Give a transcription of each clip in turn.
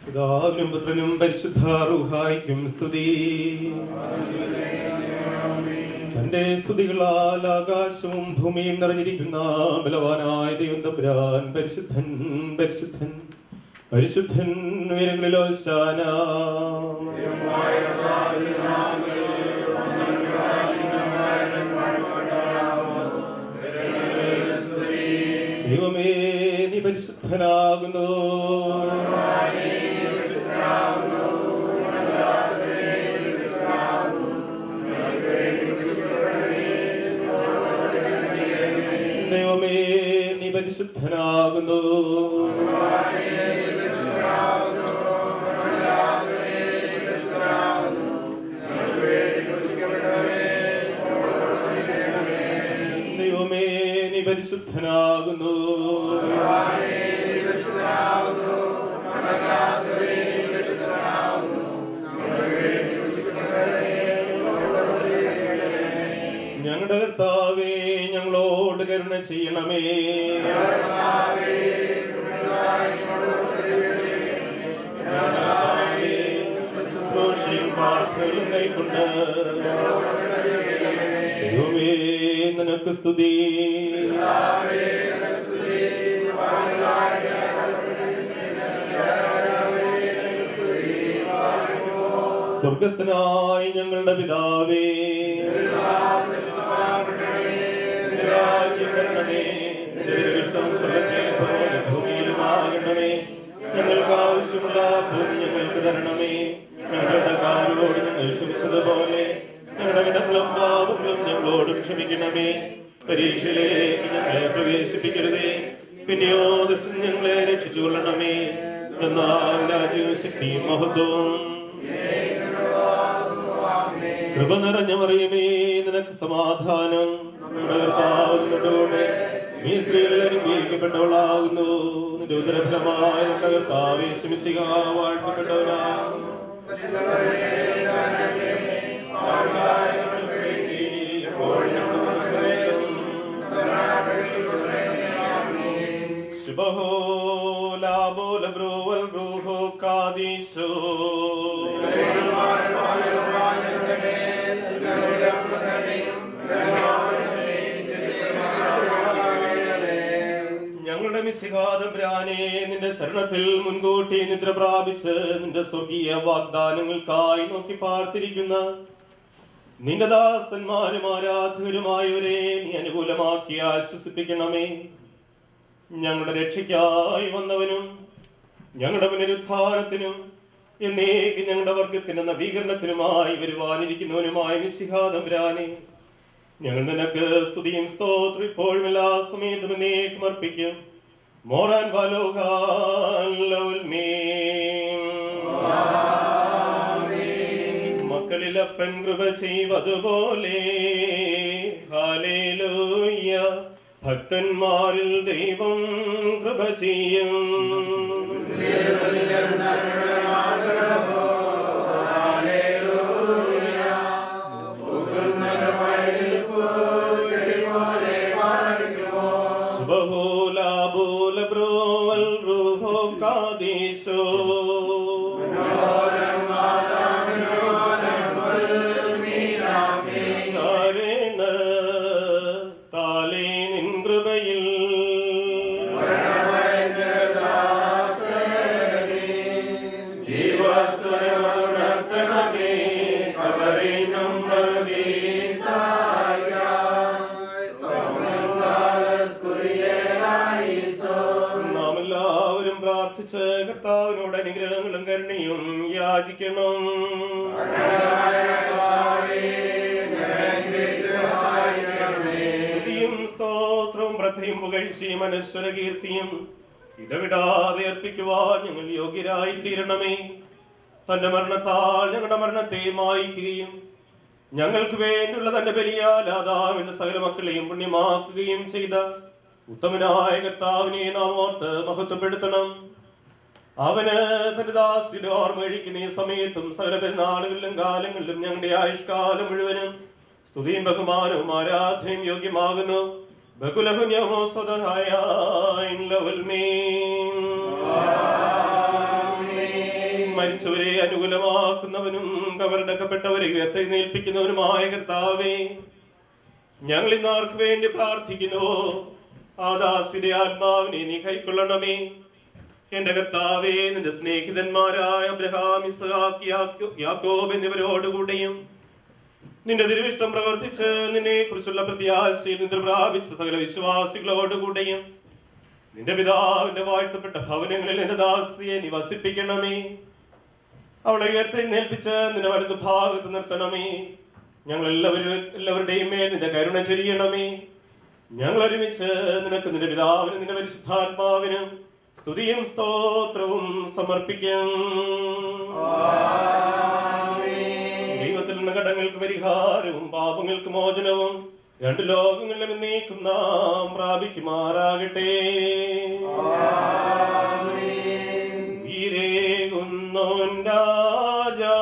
പിതാവിനും പുത്രനും പരിശുദ്ധ റൂഹായിക്കും സ്തുതി. തന്റെ സ്തുതികളാൽ ആകാശവും ഭൂമിയും നിറഞ്ഞിരിക്കുന്ന ബലവാനായ ദൈവം തമ്പുരാൻ പരിശുദ്ധൻ പരിശുദ്ധൻ പരിശുദ്ധൻ ഉയരങ്ങളിലോ ഹോശാന. ദൈവമേ നീ പരിശുദ്ധനാകുന്നു. ദൈവമേ നീ പരിശുദ്ധനാകുന്നു. ദൈവമേ നീ പരിശുദ്ധനാകുന്നു. ഞങ്ങളുടെ കർത്താവേ ഞങ്ങളോട് കരുണ ചെയ്യണമേ. ശുശ്രൂഷയും പ്രാർത്ഥനയും കൈക്കൊണ്ട് ദൈവമേ നിനക്ക് സ്തുതി. സ്വർഗസ്ഥനായ ഞങ്ങളുടെ പിതാവേ, ഭൂമിയിലുമാകണമേ. ഞങ്ങൾക്ക് ആവശ്യമുള്ള ഭൂമി ഞങ്ങൾക്ക് തരണമേ. ഞങ്ങളുടെ കാരോട് ഞങ്ങൾ ക്ഷമിച്ചതുപോലെ ഞങ്ങളുടെ വിടങ്ങളും പാപങ്ങളും ഞങ്ങളോട് ക്ഷമിക്കണമേ. പരീക്ഷയിലേക്ക് ഞങ്ങളെ പ്രവേശിപ്പിക്കരുതേ, പിന്നെയോ ദുഷ്ടൻ ഞങ്ങളെ രക്ഷിച്ചുകൊള്ളണമേ. എന്നാൽ രാജ്യവും ശക്തിയും മഹത്വവും കൃപ നിറഞ്ഞ മറിയമേ നിനക്ക് സമാധാനം. നീ സ്ത്രീകളിൽ അനുഗ്രഹിക്കപ്പെട്ടവളാകുന്നു. നിന്റെ ഉദരഫലമായ നമ്മുടെ കർത്താവേ ശമിശിഹ വാഴ്ത്തപ്പെട്ടവനാകുന്നു. ശുഭഹോ ലാബോ ലബ്രോവൽ ബ്രൂഹോ കാദീശോ. ഞങ്ങളുടെ മിശിഹാ തമ്പുരാനേ, നിന്റെ ശരണത്തിൽ മുൻകൂട്ടി നിദ്ര പ്രാപിച്ച് നിന്റെ സ്വർഗീയ വാഗ്ദാനങ്ങൾക്കായി നോക്കി പാർത്തിരിക്കുന്ന നിന്റെ ദാസന്മാരും ആരാധകരുമായവരെ നീ അനുകൂലമാക്കി ആശ്വസിപ്പിക്കണമേ. ഞങ്ങളുടെ രക്ഷയ്ക്കായി വന്നവനും ഞങ്ങളുടെ പുനരുത്ഥാനത്തിനും എന്നേക്ക് ഞങ്ങളുടെ വർഗത്തിന്റെ നവീകരണത്തിനുമായി വരുവാനിരിക്കുന്നവനുമായ മിശിഹാ തമ്പുരാനേ, ഞങ്ങൾ നിനക്ക് സ്തുതിയും സ്തോത്രം ഇപ്പോഴും എല്ലാ സമയത്തും എന്നേക്കും അർപ്പിക്കും. മോറാൻ മക്കളെ, വാനങ്ങളിൽ അപ്പൻ കൃപ ചെയ്വതുപോലെ ഹല്ലേലൂയ ഭക്തന്മാരിൽ ദൈവം കൃപ ചെയ്യും. കർത്താവിനോട് അനുഗ്രഹങ്ങളും കരുണയും യാചിക്കണം. സ്തുതിയും സ്തോത്രവും പ്രഥയും പുകഴ്ചയും അനശ്വര കീർത്തിയും ഇടവിടാതെ അർപ്പിക്കുവാൻ ഞങ്ങൾ യോഗ്യരായി തീരണമേ. തന്റെ മരണത്താൽ ഞങ്ങളുടെ മരണത്തെ മായിക്കുകയും ഞങ്ങൾക്ക് വേണ്ടിയുള്ള തന്റെ ബലിയാൽ ആദാമിന്റെ സകല മക്കളെയും പുണ്യമാക്കുകയും ചെയ്ത ഉത്തമനായ കർത്താവിനെ നാം ഓർത്ത് മഹത്വപ്പെടുത്തണം. അവന് തന്റെ ദാസിയുടെ ഓർമ്മ കഴിക്കുന്ന ഈ സമയത്തും സകല പെരുന്നാളുകളിലും കാലങ്ങളിലും ഞങ്ങളുടെ ആയുഷ്കാലം മുഴുവനും സ്തുതിയും ബഹുമാനവും ആരാധനയും യോഗ്യമാകുന്നു. മരിച്ചവരെ അനുകൂലമാക്കുന്നവനും കബറടക്കപ്പെട്ടവരെ ഉയർത്തെഴുന്നേൽപ്പിക്കുന്നവനുമായ കർത്താവേ, ഞങ്ങൾ ഇന്ന് ആർക്ക് വേണ്ടി പ്രാർത്ഥിക്കുന്നു? ആ ദാസിയുടെ ആത്മാവിനെ നീ കൈക്കൊള്ളണമേ. എന്റെ കർത്താവേ, നിന്റെ സ്നേഹിതന്മാരായ അബ്രഹാം, ഇസ്ഹാക്ക്, യാക്കോബ് എന്നിവരോടുകൂടെയും നിന്റെ തിരുവിഷ്ടം പ്രവർത്തിച്ച് നിന്നെ കുറിച്ചുള്ള പ്രത്യാശയിൽ നിന്ന് പ്രാപിച്ച സകല വിശ്വാസികളോടുകൂടെയും നിന്റെ പിതാവിന്റെ വാഴ്ത്തപ്പെട്ട ഭവനങ്ങളിൽ എന്റെ ദാസിയെ നീ വസിപ്പിക്കണമേ. അവളെ ഉയർത്തെഴുന്നേൽപ്പിച്ച് നിന്റെ വലതു ഭാഗത്ത് നിർത്തണമേ. ഞങ്ങൾ എല്ലാവരുടെയും മേൽ നിന്റെ കരുണ ചൊരിയണമേ. ഞങ്ങൾ ഒരുമിച്ച് നിനക്ക് നിന്റെ പിതാവിനും നിന്റെ പരിശുദ്ധാത്മാവിനും സ്തുതിയും സ്തോത്രവും സമർപ്പിക്കും. ദൈവത്തിൽ നിന്ന് കടങ്ങൾക്ക് പരിഹാരവും പാപങ്ങൾക്ക് മോചനവും രണ്ടു ലോകങ്ങളിലും എന്നേക്കും നാം പ്രാപിക്കുമാറാകട്ടെ. വീരേകുന്നോൻ Raja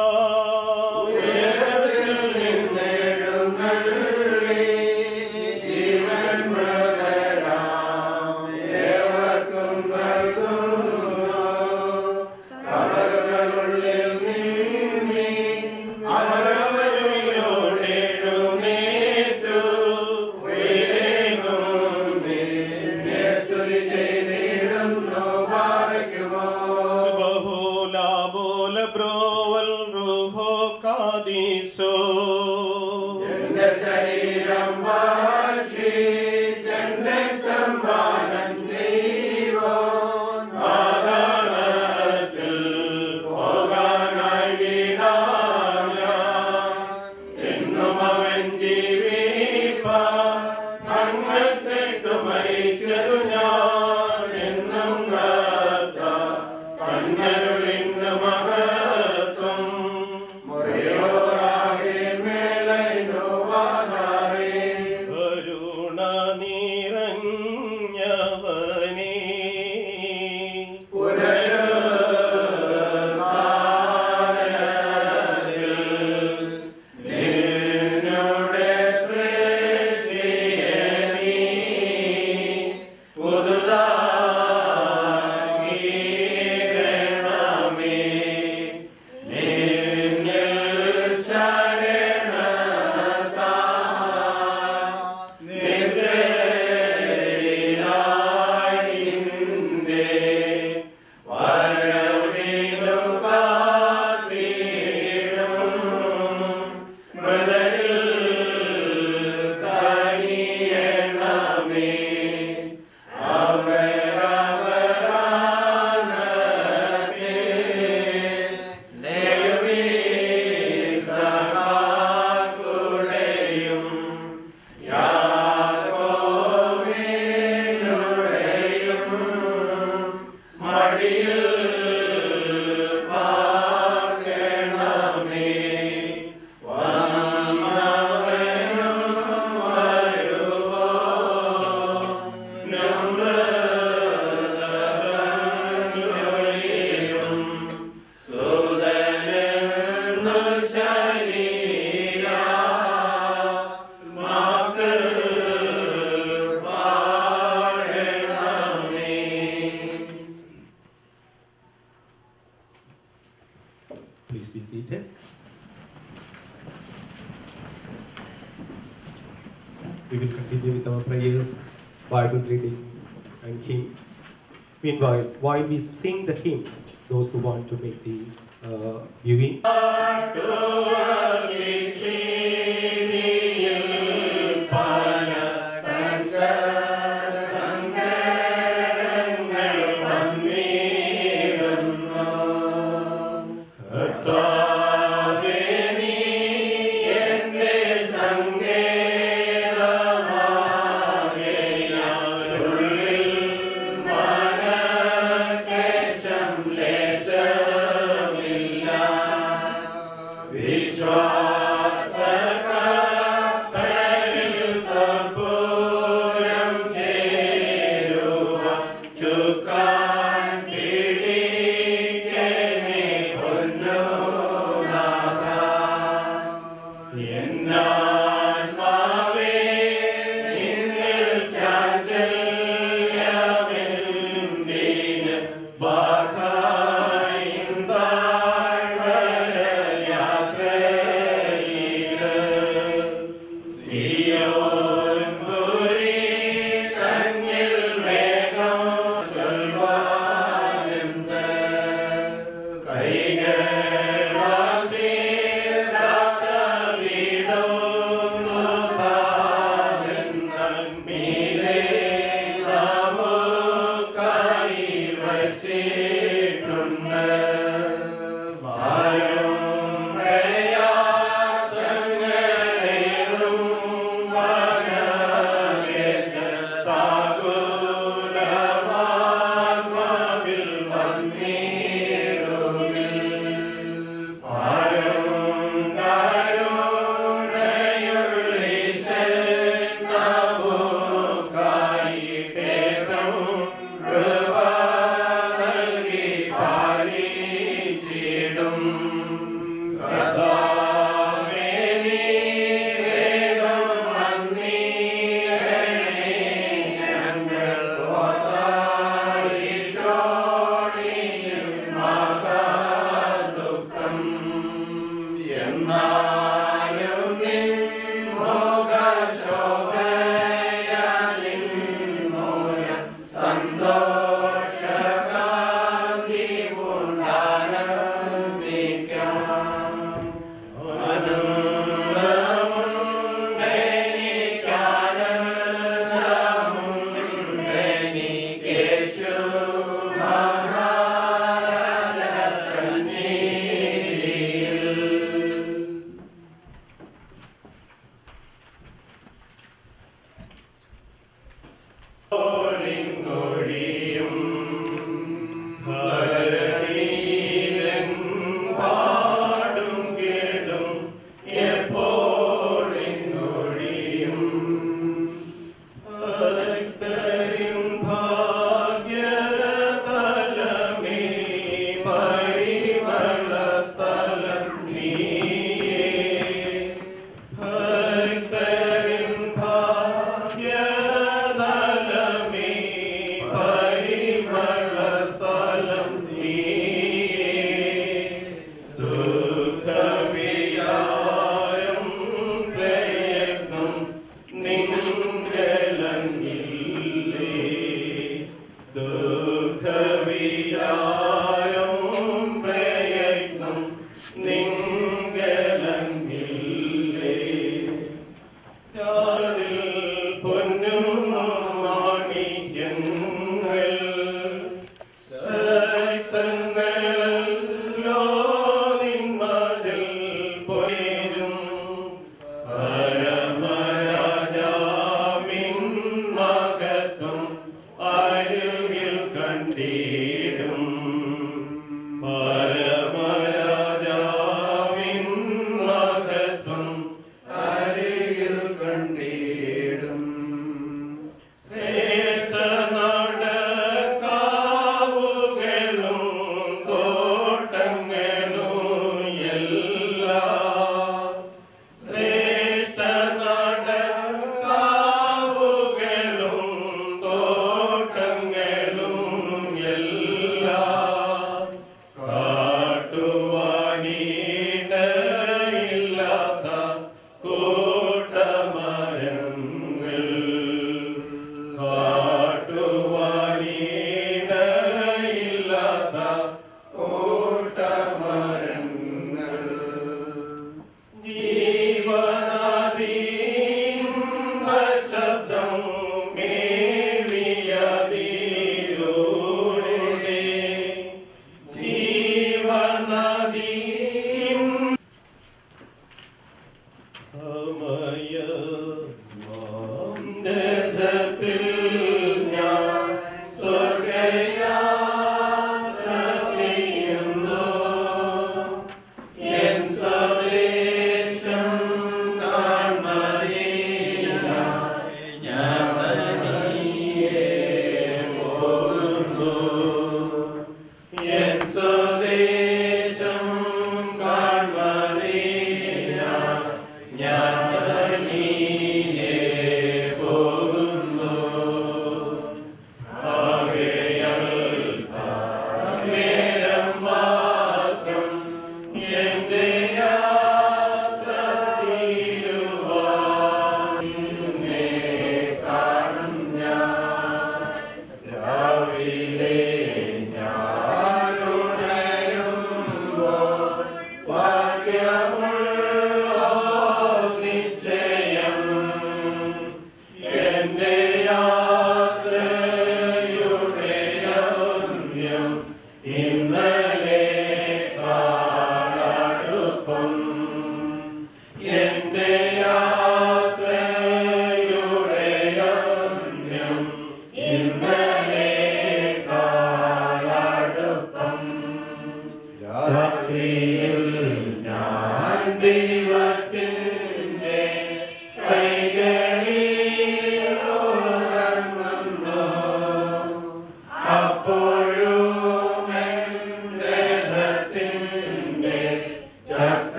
we will continue with our prayers, Bible readings, and hymns. Meanwhile, while we sing the hymns, those who want to make the viewing.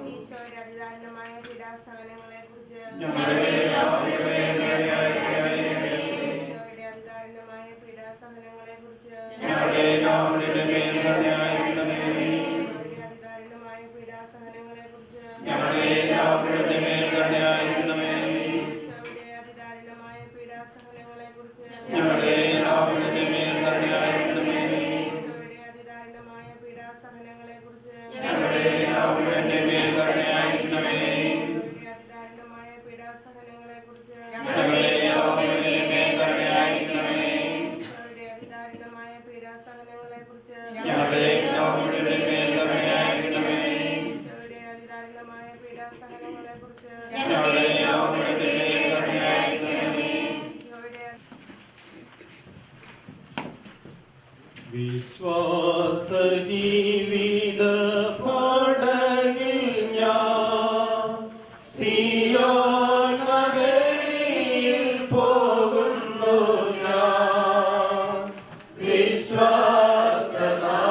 ഈശോയുടെ അതിദാരുണമായ പീഡാസഹനങ്ങളെ കുറിച്ച് ഈശോയുടെ അതിദാരുണമായ പീഡാസഹനങ്ങളെ കുറിച്ച് വിശ്വാസ ജീവിത പാടകിൽ ഞാൻ സിയോൻ നഗരിയിൽ പോകുന്നു ഞാൻ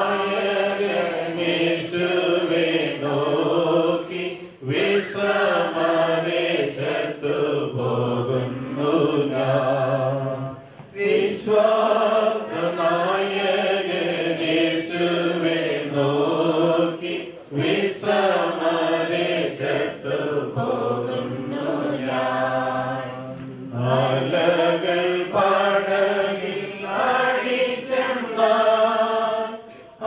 വിശ്വാസനായകൻ യേശുവെ നോക്കി വിശ്രമദേശത്തു പോകുന്നു ഞാൻ വിശ്വാസനായകൻ യേശുവെ നോക്കി വിശ്രമദേശത്തു പോകുന്നു ഞാൻ അലകൾ പടകിൽ അടിച്ചെന്നാൽ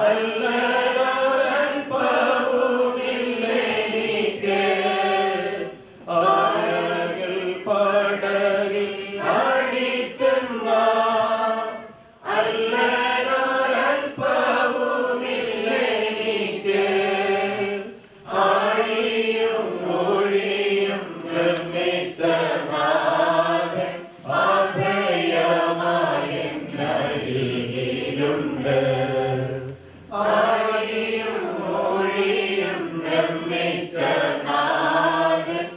അല്ലൊരൽപ്പവുമില്ലെനിക്ക് അലകൾ പടകിൽ അടിച്ചെന്നാൽ അല്ലൊരൽപ്പവുമില്ലെനിക്ക് ആഴിയും മൊഴിയും നിർമ്മിച്ച നാഥൻ അഭയമായെന്നരികിലുണ്ട് ആഴിയും മൊഴിയും നിർമ്മിച്ച നാഥൻ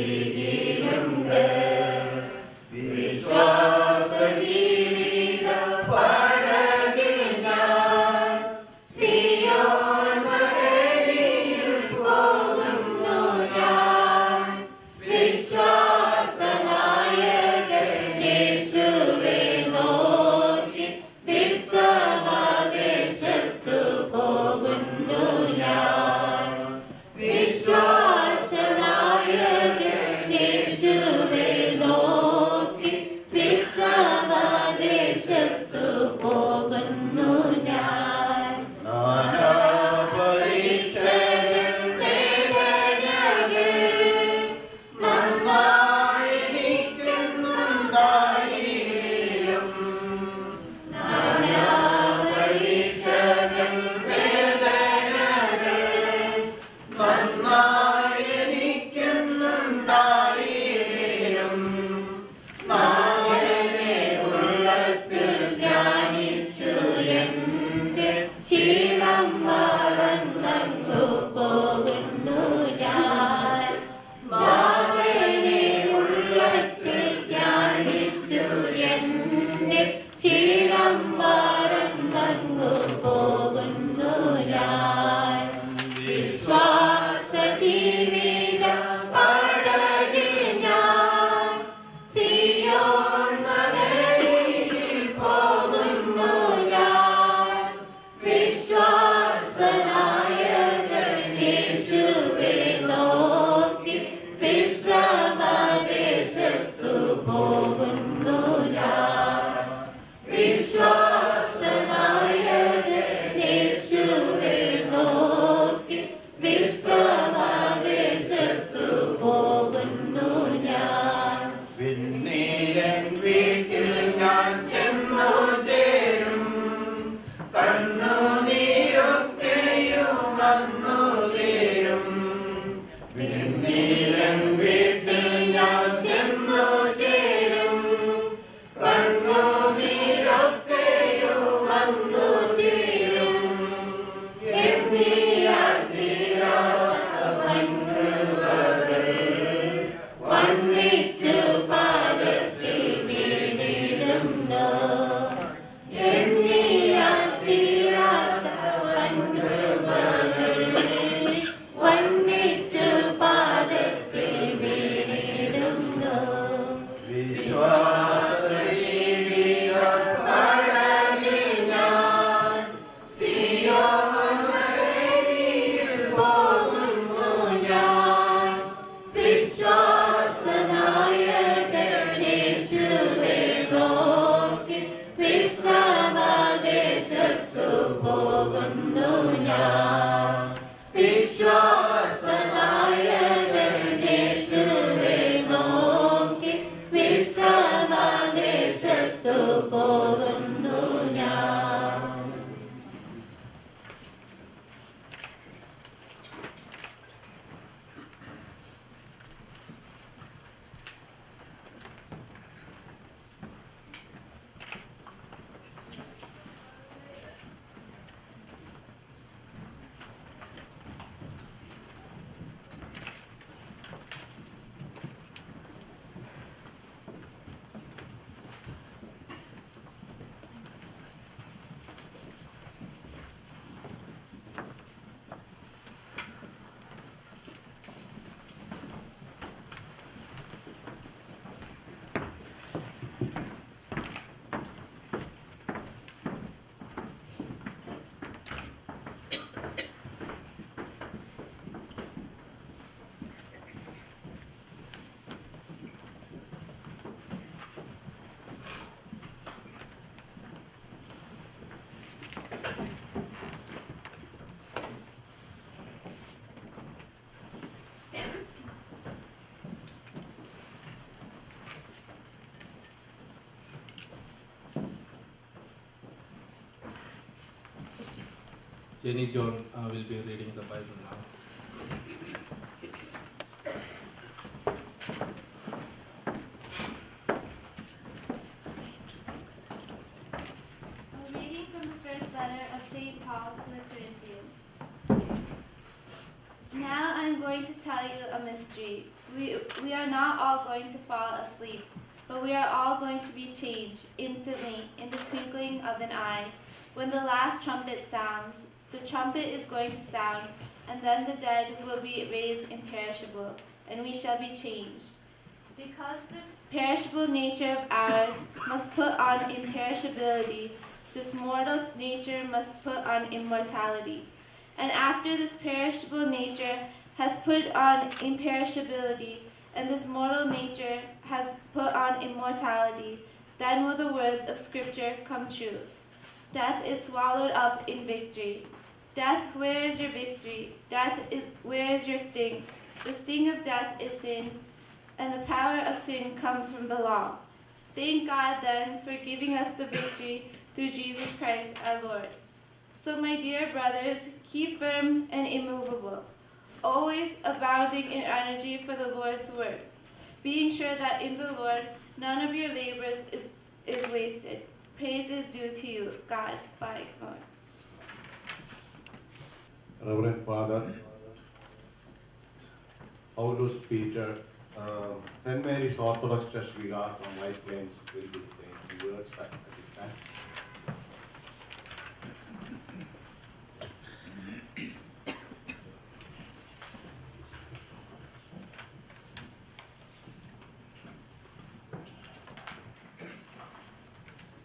അഭയമായെന്നരികിലുണ്ട് വിശ്വാസ ജീവിത പാടകിൽ ഞാൻ സിയോൻ നഗരിയിൽ പോകുന്നു ഞാൻ വിശ്വാസനായകൻ യേശുവെ നോക്കി വിശ്രമദേശത്തു പോകുന്നു ഞാൻ വിശ്വാസനായകൻ യേശുവെ നോക്കി വിശ്രമദേശത്തു പോകുന്നു ഞാൻ നാനാപരീക്ഷകൾ വേദനകൾ നന്നായിരിക്കുന്നുണ്ടായിലും നാനാപരീക്ഷകൾ വേദനകൾ നന്നായിരിക്കുന്നുണ്ടായിലും നായനെ ഉള്ളത്തിൽ ധ്യാനിച്ചു എന്റെ ക്ഷീണം മറന്നു പോകുന്നു ഞാൻ നായനെ ഉള്ളത്തിൽ ധ്യാനിച്ചു എന്റെ ക്ഷീണം മറന്നു പോകുന്നു ഞാൻ വിശ്വാസ ജീവിത പാടകിൽ ഞാൻ സിയോൻ നഗരിയിൽ പോകുന്നു ഞാൻ വിശ്വാസനായകൻ യേശുവെ നോക്കി വിശ്രമദേശത്തു പോകുന്നു ഞാൻ വിശ്വാസനായകൻ യേശുവെ നോക്കി വിശ്രമദേശത്തു പോകുന്നു ഞാൻ വിണ്ണീലൻ വീട്ടിൽ ഞാൻ ചെന്നു ചേരും കണ്ണുനീരൊക്കെയും വന്നു തീരും വിണ്ണീലൻ വീട്ടിൽ ഞാൻ ചെന്നു ചേരും കണ്ണുനീരൊക്കെയും വന്നു തീരും എണ്ണിയാൽ തീരാ Jenny John will be reading the Bible now. A reading from the first letter of St. Paul to the Corinthians. Now I'm going to tell you a mystery. We are not all going to fall asleep, but we are all going to be changed instantly in the twinkling of an eye. When the last trumpet sounds, the trumpet is going to sound, and then the dead will be raised imperishable, and we shall be changed. Because this perishable nature of ours must put on imperishability, this mortal nature must put on immortality. And after this perishable nature has put on imperishability, and this mortal nature has put on immortality, then will the words of Scripture come true. Death is swallowed up in victory. Death, where is your victory? Death, where is your sting? The sting of death is sin, and the power of sin comes from the law. Thank God, then, for giving us the victory through Jesus Christ our Lord. So, my dear brothers, keep firm and immovable, always abounding in energy for the Lord's work, being sure that in the Lord none of your labors is wasted. Praise is due to you, God, by God. Reverend Father Paulus Peter, St. Mary's Orthodox Church Vicar from White Plains will be saying the words at this time.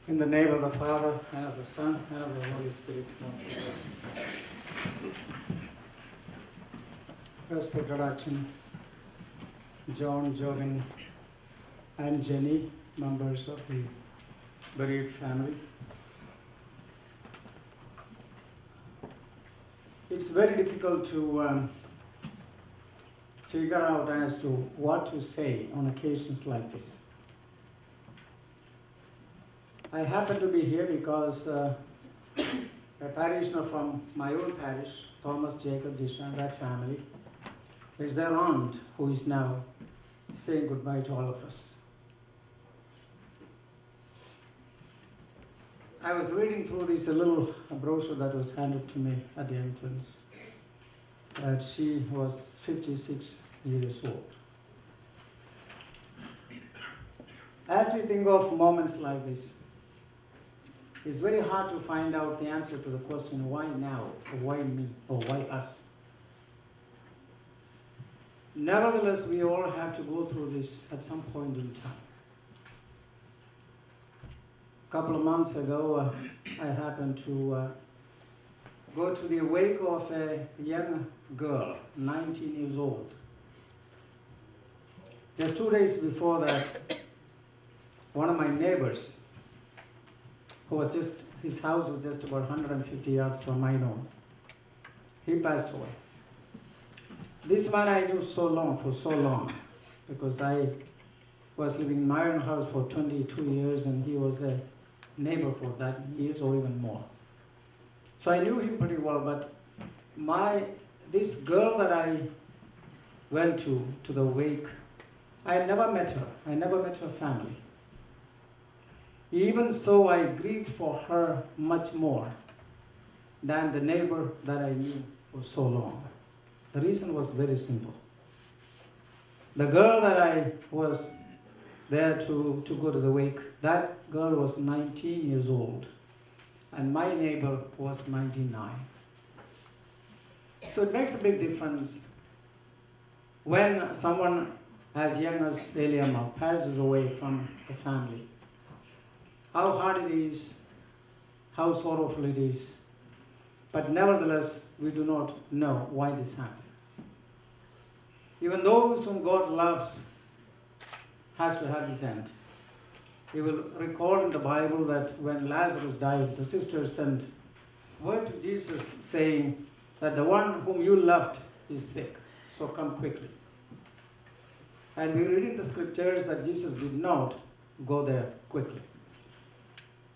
In the name of the Father, and of the Son, and of the Holy Spirit. First introduction, John, Jovin, and Jenny, members of the bereaved family. It's very difficult to figure out as to what to say on occasions like this. I happen to be here because a parishioner from my own parish, Thomas Jacob Dishan, that family, is their aunt who is now saying goodbye to all of us. I was reading through this little brochure that was handed to me at the entrance. She was 56 years old. As we think of moments like this, it's very hard to find out the answer to the question, why now, or why me, or why us? Nevertheless, we all have to go through this at some point in time. A couple of months ago, I happened to go to the wake of a young girl, 19 years old. Just 2 days before that, one of my neighbors, his house was just about 150 yards from my home, he passed away. This man I knew for so long, because I was living in my own house for 22 years and he was a neighbor for that years or even more. So I knew him pretty well, but this girl that I went to the wake, I had never met her. I never met her family. Even so, I grieved for her much more than the neighbor that I knew for so long. The reason was very simple. The girl that I was there to go to the wake, that girl was 19 years old, and my neighbor was 99. So it makes a big difference when someone as young as Eliama passes away from the family. How hard it is, how sorrowful it is, but nevertheless, we do not know why this happened. Even those whom God loves has to have this end. You will recall in the Bible that when Lazarus died, the sisters sent word to Jesus saying that the one whom you loved is sick, so come quickly. And we read in the scriptures that Jesus did not go there quickly.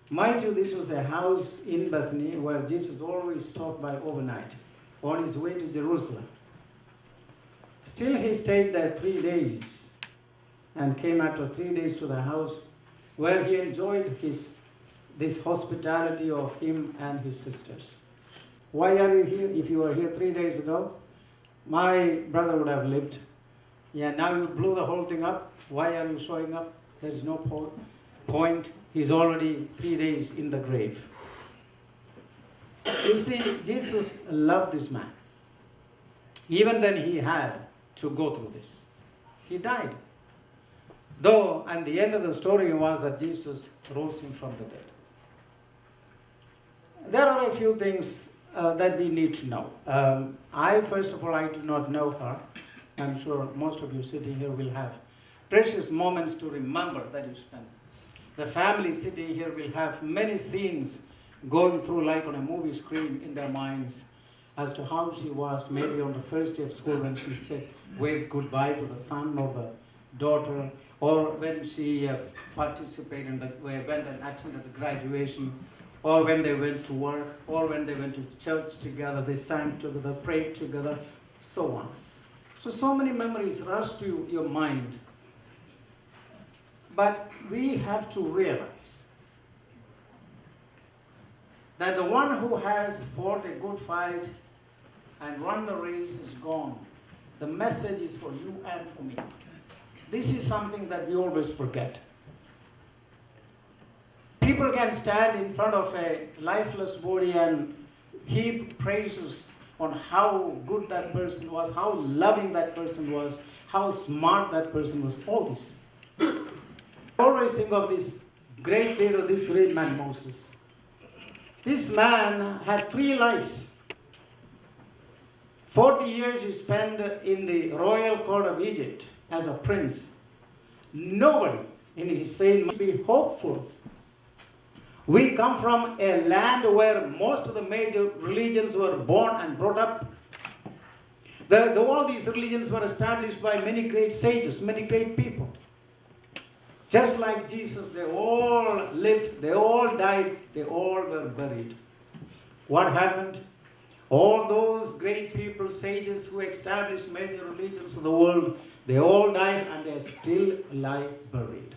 Mind you, this was a house in Bethany where Jesus always stopped by overnight on his way to Jerusalem. Still, he stayed there 3 days and came after 3 days to the house where he enjoyed this hospitality of him and his sisters. Why are you here? If you were here 3 days ago, my brother would have lived. Yeah, now you blew the whole thing up. Why are you showing up? There's no point. He's already 3 days in the grave. You see, Jesus loved this man. Even then he had to go through this. He died. Though, and the end of the story was that Jesus rose him from the dead. There are a few things that we need to know. First of all, I do not know her. I'm sure most of you sitting here will have precious moments to remember that you spent. The family sitting here will have many scenes going through like on a movie screen in their minds as to how she was maybe on the first day of school when she said, waved goodbye to the son or the daughter, or when she participated in went and attended the graduation, or when they went to work, or when they went to church together, they sang together, prayed together, so on. So many memories rush to your mind. But we have to realize that the one who has fought a good fight and run the race is gone. The message is for you and for me. This is something that we always forget. People can stand in front of a lifeless body and heap praises on how good that person was, how loving that person was, how smart that person was, all this. I always think of this great leader, this great man, Moses. This man had 3 lives. 40 years he spent in the royal court of Egypt as a prince. Nobody in his sane must be hopeful. We come from a land where most of the major religions were born and brought up. All these religions were established by many great sages, many great people. Just like Jesus, they all lived, they all died, they all were buried. What happened? All those great people, sages who established major religions of the world, they all died and they still lie buried.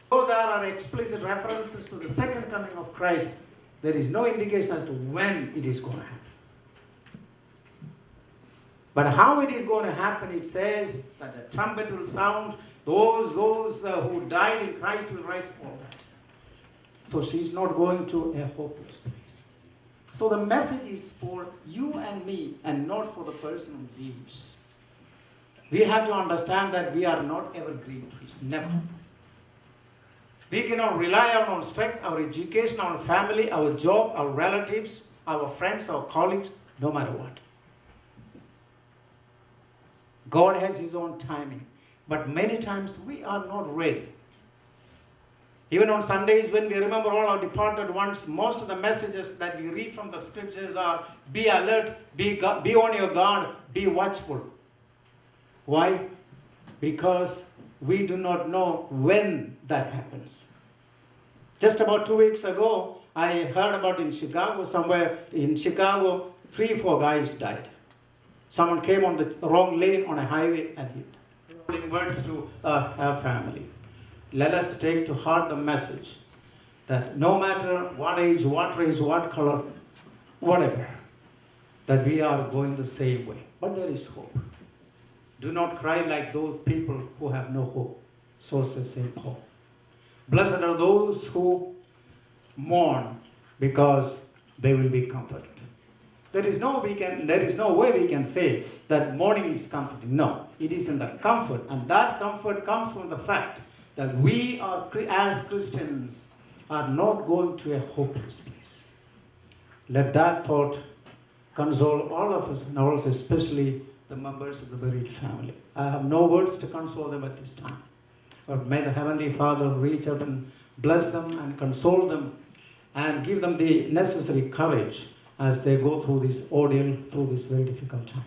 Though there are explicit references to the second coming of Christ, there is no indication as to when it is going to happen. But how it is going to happen, it says that the trumpet will sound, those who died in Christ will rise for that. So she's not going to a hopeless place. So the message is for you and me and not for the person who leaves. We have to understand that we are not evergreen trees, never. We cannot rely on our strength, our education, our family, our job, our relatives, our friends, our colleagues, no matter what. God has His own timing. But many times we are not ready. Even on Sundays when we remember all our departed ones, most of the messages that we read from the scriptures are be alert, be on your guard, be watchful. Why? Because we do not know when that happens. Just about 2 weeks ago, I heard about in Chicago, somewhere in Chicago, 3 or 4 guys died. Someone came on the wrong lane on a highway and hit. Words to our family. Let us take to heart the message that no matter what age, what race, what color, whatever, that we are going the same way. But there is hope. Do not cry like those people who have no hope. So says St. Paul. Blessed are those who mourn because they will be comforted. There is no way we can say that mourning is comforting. No, it is in the comfort, and that comfort comes from the fact that we are, as Christians, are not going to a hopeless place. Let that thought console all of us, and also especially the members of the bereaved family. I have no words to console them at this time. But may the Heavenly Father reach out and bless them and console them and give them the necessary courage as they go through this ordeal, through this very difficult time.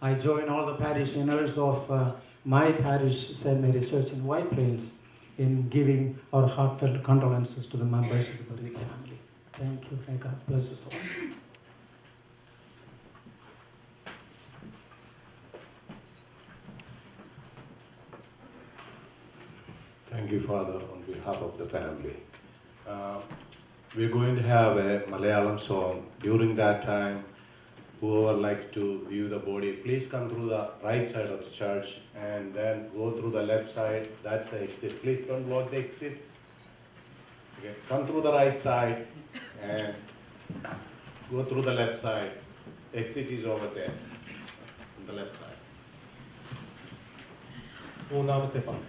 I join all the parishioners of my parish, St. Mary's Church in White Plains, in giving our heartfelt condolences to the members of the bereaved family. Thank you. May God bless us all. Thank you, Father, on behalf of the family. We're going to have a Malayalam song. During that time, whoever likes to view the body, please come through the right side of the church and then go through the left side. That's the exit. Please don't block the exit. Okay. Come through the right side and go through the left side. Exit is over there, on the left side. മൂന്നാമത്തെ പാട്ട്.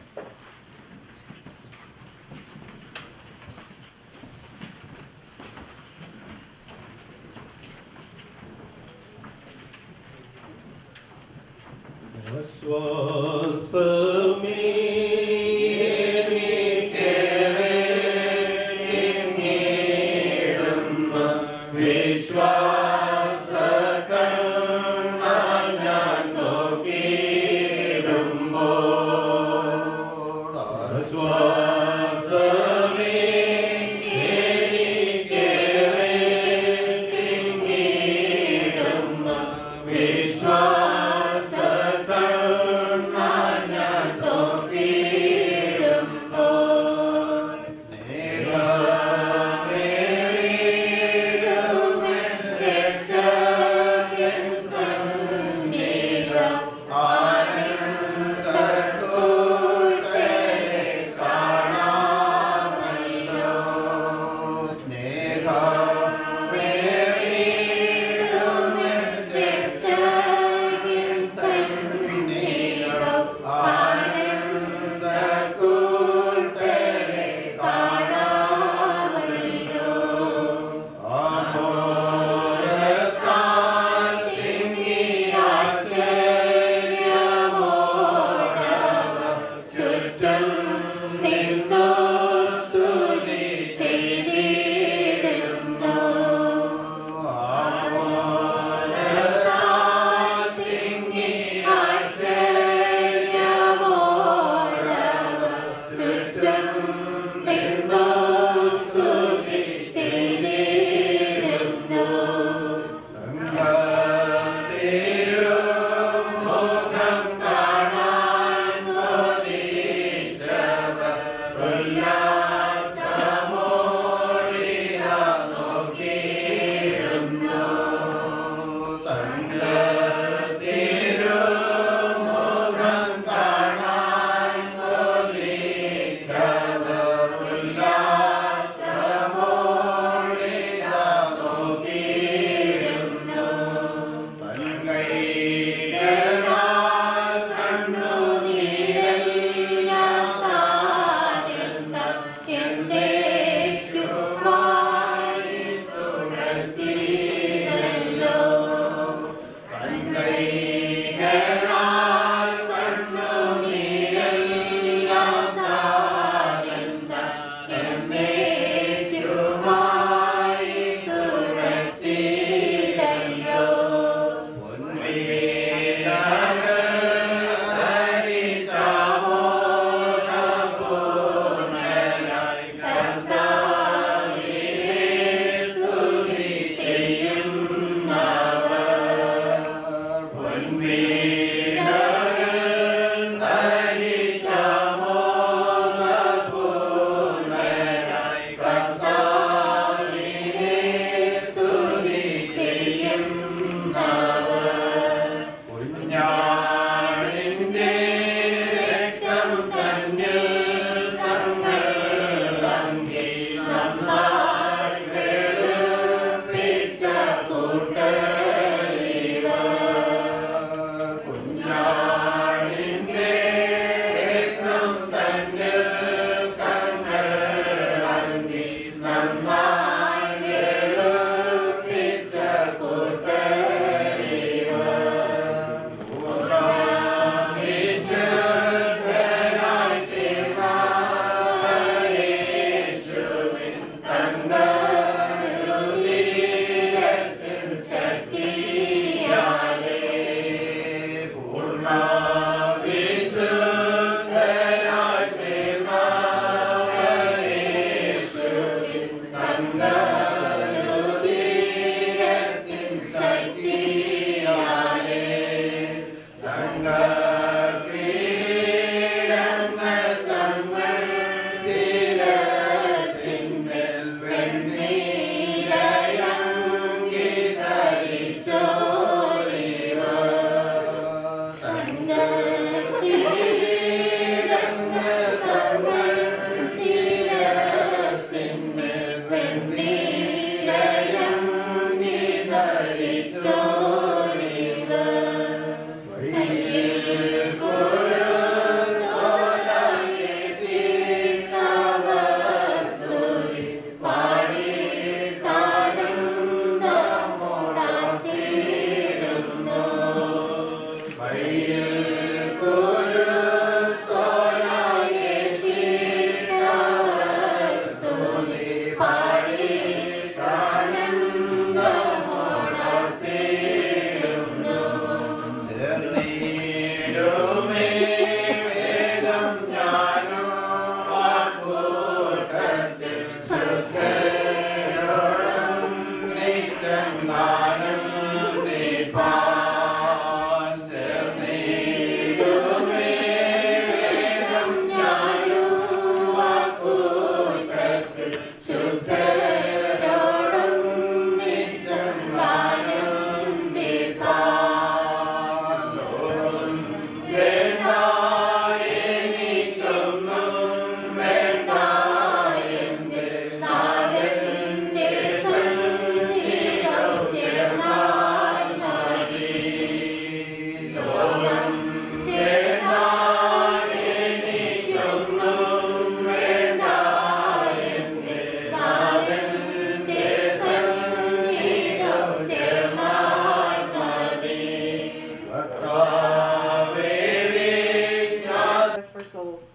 for souls,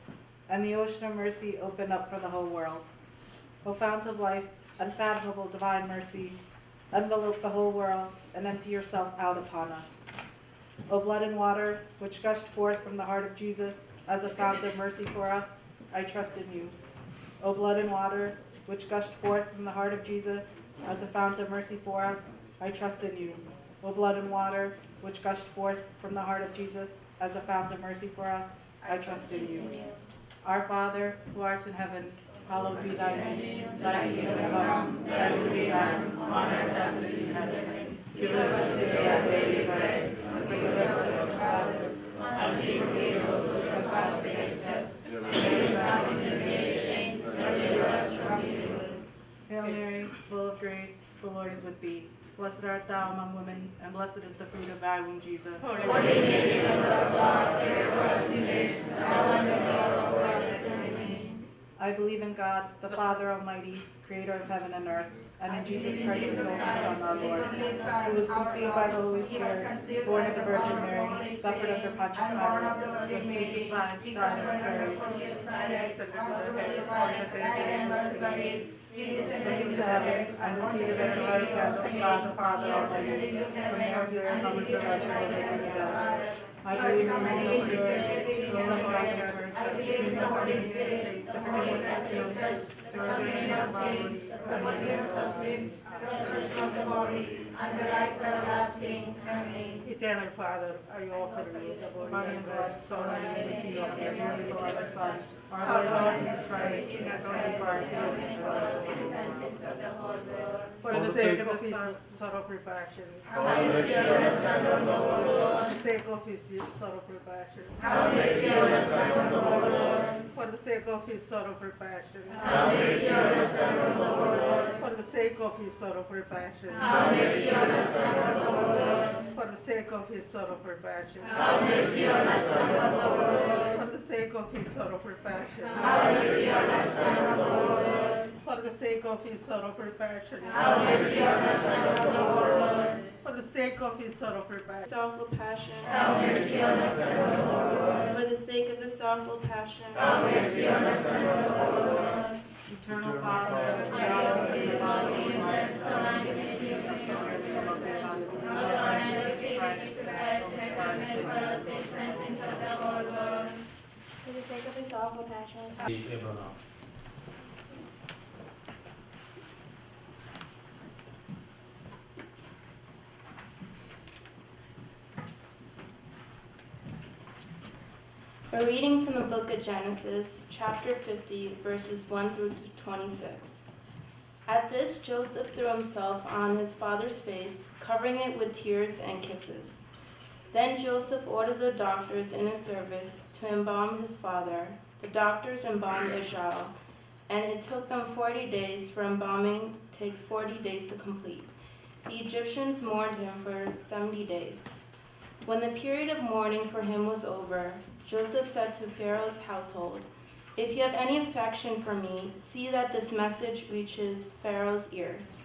and the ocean of mercy opened up for the whole world. O fount of life, unfathomable divine mercy, envelope the whole world and empty yourself out upon us. O blood and water, which gushed forth from the heart of Jesus as a fount of mercy for us, I trust in you. O blood and water, which gushed forth from the heart of Jesus as a fount of mercy for us, I trust in you. O blood and water, which gushed forth from the heart of Jesus as a fount of mercy for us, I trust in you. Our Father, who art in heaven, hallowed be thy name. Thy kingdom come, thy will be done, on earth as it is in heaven. Give us this day our daily bread, and forgive us our trespasses, as we forgive those who trespass against us. And lead us not into temptation, but deliver us from evil. Hail Mary, full of grace, the Lord is with thee. Blessed art thou among women, and blessed is the fruit of thy womb, Jesus. Holy Mary, Mother of God, pray for us sinners, now and at the hour of our death. Amen. I believe in God, the Father Almighty, creator of heaven and earth, and in Jesus Christ, his only Son, our Lord, who was conceived by the Holy Spirit, born of the Virgin Mary, suffered under Pontius Pilate, was crucified, died, and was buried. He descended to heaven, and ascended at the right hand of God the Father Almighty. From there he will come to judge the living and the dead. I believe in the Holy Spirit, the Holy Catholic Church, the communion of saints, the forgiveness of sins, the resurrection of bodies, the forgiveness of sins, the resurrection of the body, and the life everlasting. Amen. Eternal Father, I offer you the body and blood, soul, and divinity of your dearly beloved Son, our Lord Jesus Christ, in accordance with our sins and for us of the whole world. For the sake of his sorrowful passion, have mercy on us, Son of the whole world. for the sake of his sorrowful passion, Have mercy on us, Son of the whole world. for the sake of his sorrowful passion, Have mercy on us, Son of the whole world. for the sake of his sorrowful passion, Have mercy on us, Son of the whole world. for the sake of his sorrowful passion, Have mercy on us, Son of the whole world. for the sake of his sorrowful passion, Have mercy on us, Son of the whole world. for the sake of his sorrowful passion, Have mercy on us, Son of the whole world. for the sake of his sorrowful passion, sorrowful passion, Have mercy on us, Son of the whole world. for the sake of the sorrowful passion, Have mercy on us, Son of the whole world. Eternal Father, God of the body and blood, Son of divinity of the Son, of our Lord Jesus Christ, for us sins and sins of the whole world. for the sake of the sorrowful passion, Abraham. A reading from the book of Genesis, chapter 50, verses 1 through 26. At this, Joseph threw himself on his father's face, covering it with tears and kisses. Then Joseph ordered the doctors in his service to embalm his father. The doctors embalmed Israel, and it took them 40 days, for embalming takes 40 days to complete. The Egyptians mourned him for 70 days. When the period of mourning for him was over, Joseph said to Pharaoh's household, "If you have any affection for me, see that this message reaches Pharaoh's ears.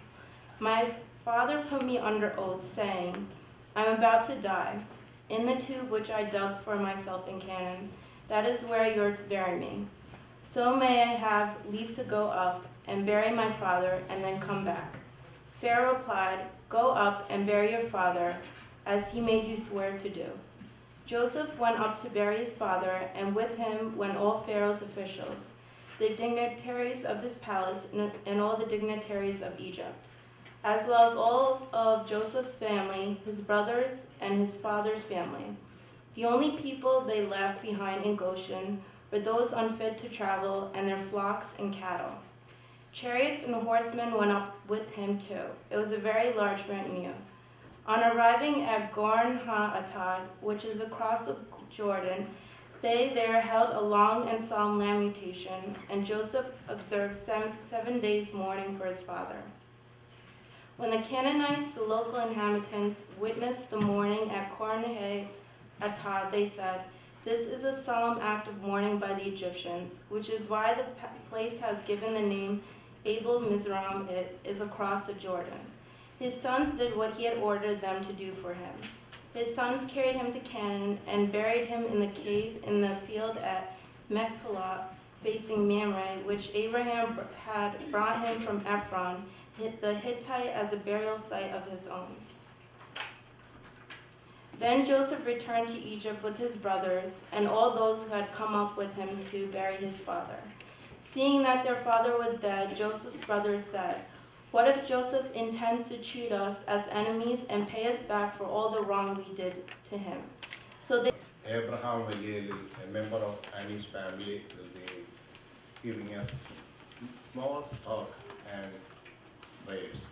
My father put me under oath, saying, 'I am about to die. In the tomb which I dug for myself in Canaan, that is where you are to bury me. So may I have leave to go up and bury my father and then come back.' Pharaoh replied, 'Go up and bury your father, as he made you swear to do.' Joseph went up to bury his father, and with him went all Pharaoh's officials, the dignitaries of his palace, and all the dignitaries of Egypt, as well as all of Joseph's family, his brothers, and his father's family. The only people they left behind in Goshen were those unfit to travel, and their flocks and cattle. Chariots and horsemen went up with him too. It was a very large retinue. On arriving at Gorn ha-Atad, which is across the Jordan, they there held a long and solemn lamentation, and Joseph observed 7 days mourning for his father. When the Canaanites, the local inhabitants, witnessed the mourning at Gorn ha-Atad, they said, "This is a solemn act of mourning by the Egyptians, which is why the place has given the name Abel Mizraim. It is across the Jordan." His sons did what he had ordered them to do for him. His sons carried him to Canaan and buried him in the cave in the field at Machpelah, facing Mamre, which Abraham had brought him from Ephron, the Hittite, as a burial site of his own. Then Joseph returned to Egypt with his brothers and all those who had come up with him to bury his father. Seeing that their father was dead, Joseph's brothers said, "What if Joseph intends to treat us as enemies and pay us back for all the wrong we did to him?" So they Abraham Valiel, a member of Annie's family, will be giving us small talk and prayers.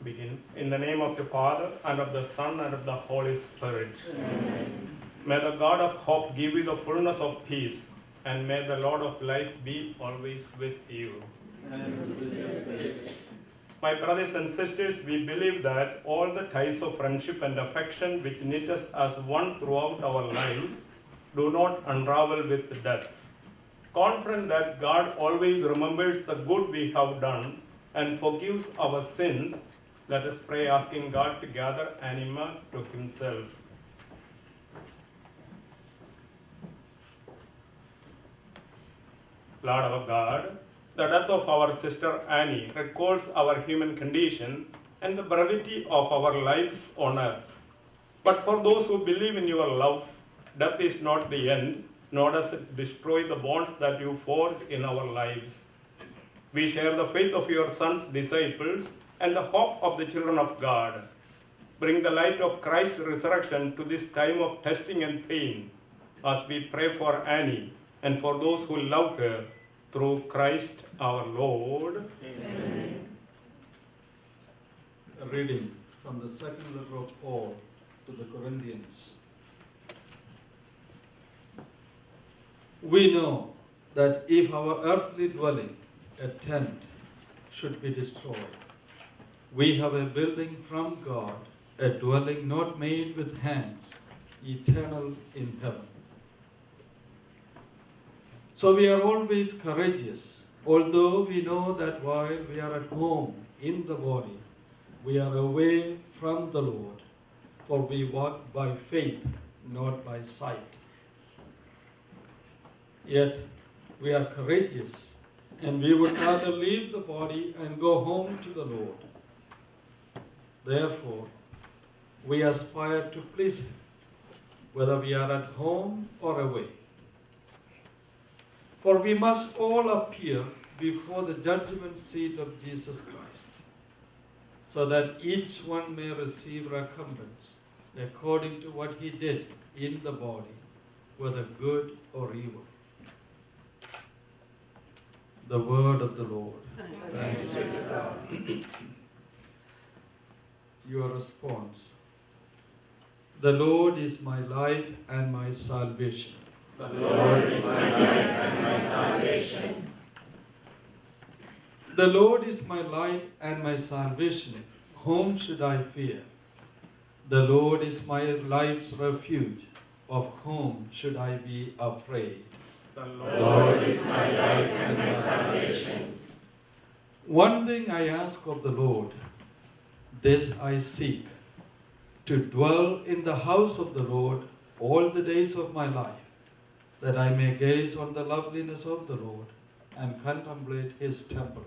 Begin. In the name of the Father, and of the Son, and of the Holy Spirit. Amen. May the God of hope give you the fullness of peace, and may the Lord of life be always with you. My brothers and sisters, we believe that all the ties of friendship and affection which knit us as one throughout our lives do not unravel with death. Confident that God always remembers the good we have done and forgives our sins, let us pray, asking God to gather Anima to himself. Lord our God, the death of our sister Annie recalls our human condition and the brevity of our lives on earth. But for those who believe in your love, death is not the end, nor does it destroy the bonds that you forged in our lives. We share the faith of your Son's disciples and the hope of the children of God. Bring the light of Christ's resurrection to this time of testing and pain as we pray for Annie and for those who love her through Christ our Lord. Amen. A reading from the second letter of Paul to the Corinthians. We know that if our earthly dwelling, a tent, should be destroyed, we have a building from God, a dwelling not made with hands, eternal in heaven. So we are always courageous, although we know that while we are at home in the body, we are away from the Lord, for we walk by faith, not by sight. Yet we are courageous, and we would rather leave the body and go home to the Lord. Therefore, we aspire to please Him, whether we are at home or away. For we must all appear before the judgment seat of Jesus Christ, so that each one may receive recompense according to what he did in the body, whether good or evil. The word of the Lord. Thanks be to God. Your response. The Lord is my light and my salvation. The Lord is my light and my salvation. The Lord is my light and my salvation. Whom should I fear? The Lord is my life's refuge. Of whom should I be afraid? The Lord is my light and my salvation. One thing I ask of the Lord, this I seek, to dwell in the house of the Lord all the days of my life, that I may gaze on the loveliness of the Lord and contemplate his temple.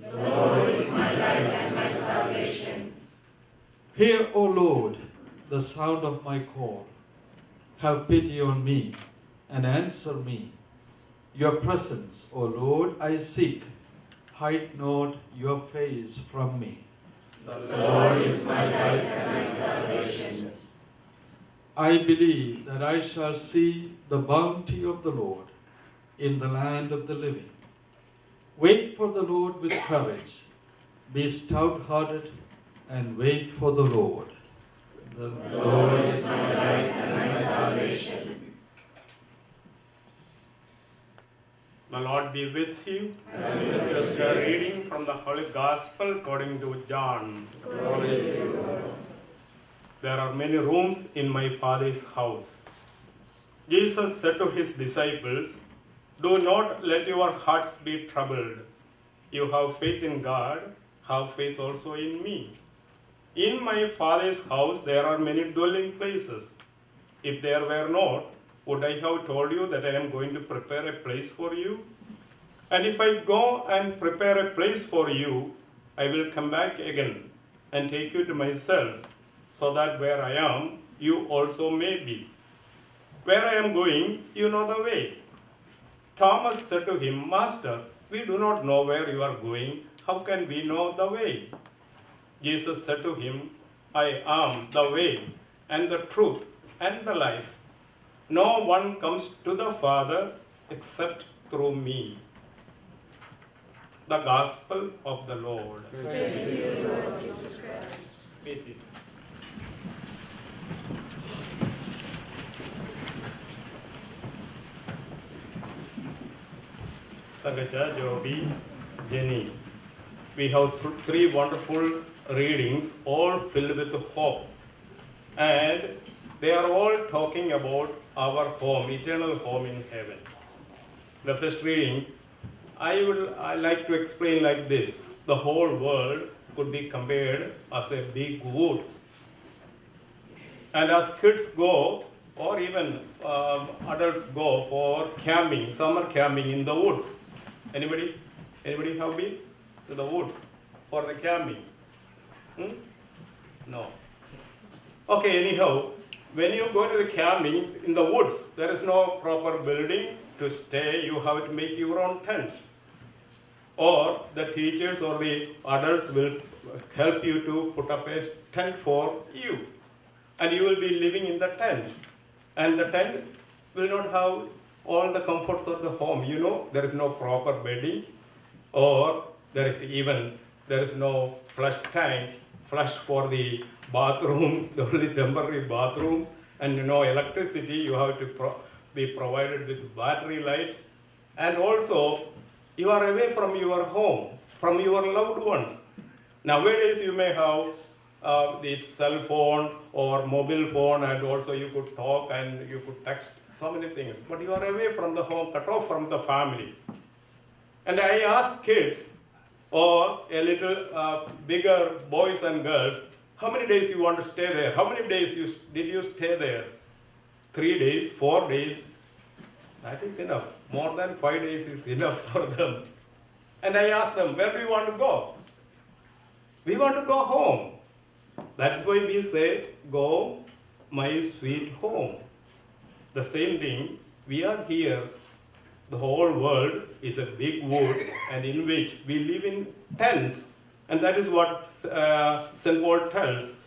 The Lord is my light and my salvation. Hear, O Lord, the sound of my call. Have pity on me and answer me. Your presence, O Lord, I seek. Hide not your face from me. The Lord is my light and my salvation. I believe that I shall see the bounty of the Lord in the land of the living. Wait for the Lord with courage. Be stout-hearted and wait for the Lord. The Lord is my light and my salvation. The Lord be with you. And with your reading from the Holy Gospel according to John. Glory to you, Lord. There are many rooms in my Father's house. Jesus said to his disciples, "Do not let your hearts be troubled. You have faith in God, have faith also in me. In my Father's house there are many dwelling places. If there were not, would I have told you that I am going to prepare a place for you? And if I go and prepare a place for you, I will come back again and take you to myself, so that where I am, you also may be. Where I am going, you know the way." Thomas said to him, "Master, we do not know where you are going. How can we know the way?" Jesus said to him, "I am the way and the truth and the life. No one comes to the Father except through me." The Gospel of the Lord. Praise to you, Lord Jesus Christ. Be seated. Tagacha, Joby, Jenny. We have three wonderful readings, all filled with hope. And they are all talking about our home, eternal home in heaven. The first reading, I like to explain like this. The whole world could be compared as a big woods. And as kids go, or even adults go for camping, summer camping in the woods. Anybody have been to the woods for the camping? No. Okay, anyhow, when you go to the camping in the woods, there is no proper building to stay. You have to make your own tent. Or the teachers or the adults will help you to put up a tent for you. And you will be living in the tent. And the tent will not have all the comforts of the home. You know, there is no proper bedding, or there is no flush tank, flush for the bathroom, the only temporary bathrooms, and no electricity. You have to be provided with battery lights. And also, you are away from your home, from your loved ones. Nowadays, you may have the cell phone or mobile phone, and also you could talk and you could text so many things, but you are away from the home, cut off from the family. And I asked kids, or a little bigger boys and girls, how many days you want to stay there? How many days did you stay there? 3 days, 4 days? That is enough. More than 5 days is enough for them. And I asked them, where do you want to go? We want to go home. That's why we say, go my sweet home. The same thing, we are here. The whole world is a big wood, and in which we live in tents. And that is what St. Paul tells.